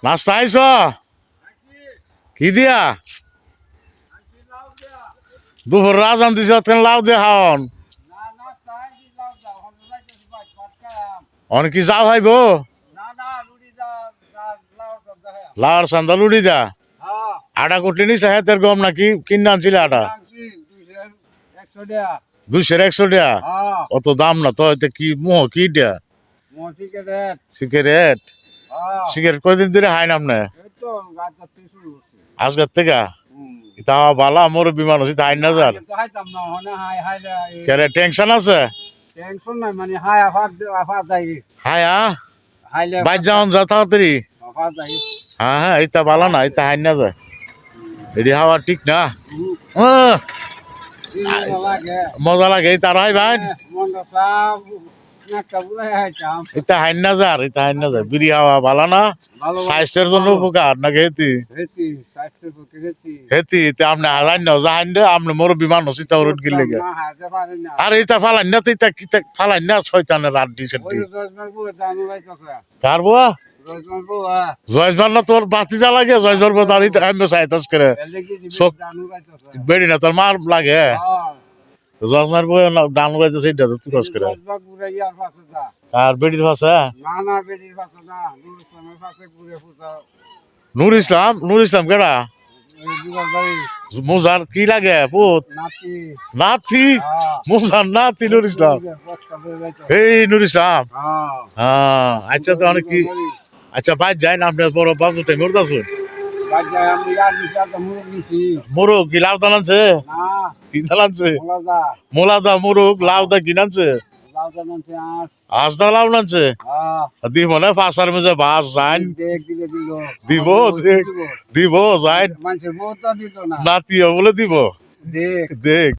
নাস্তা আইস কি দিয়া দুপুর রাজান দিছ লাউ দিয়ে খাওন অনেক কি যাও হাইব লাউর চান্দা লুড়ি যা আটা কুটলি নিছে হেতের গম নাকি কিনে আনছিলে আটা 200-100 টাকা অত দাম না তো এতে কি মোহ কি দিয়া সিগারেট সিগারেট কয়দিন ধরে হাই নাম না আজকের থেকে এটা বালা মোর বিমান হচ্ছে হাই না যার কেরে টেনশন আছে হায়া বাইর যাওন যা তাড়াতাড়ি হ্যাঁ হ্যাঁ এটা বালা না এটা হাই না যায় এটি হাওয়া ঠিক না মজা লাগে তার হয় ভাই এটা হাইন না যার এটা হাইন না যায় বিড়ি হাওয়া ভালো না স্বাস্থ্যের জন্য উপকার না হেতি হেতি আপনি হাজার না জাহান দে আপনি মোর বিমান হচ্ছি তা রোড গিলে আর এটা ফালান না তো এটা ফালান না শয়তানের রাত দিছে কার বুয়া জয়সবার না তোর বাতি যা লাগে জয়সবার দাঁড়ি আমি সাইতাস করে বেড়ি না তোর মার লাগে জয়সবার বই ডান উড়াইতে সেইটা তুই কস করে আর বেড়ির ভাষা নুর ইসলাম কেডা মুজার কি লাগে পুত নাতি মুজার নাতি নুর ইসলাম এই নুর ইসলাম হ্যাঁ আচ্ছা তো অনেক কি আচ্ছা বাইর যায় না আপনার বড় বাবু তাই মরতে আসুন মুরগ কি লাউ দালানছে কি দালানছে মোলাদা মুরগ লাউ দা কি নানছে আজদা লাউ নানছে দিব না পাশার মধ্যে বাস যাইন দিব দিব যাইন নাতিও বলে দিব দেখ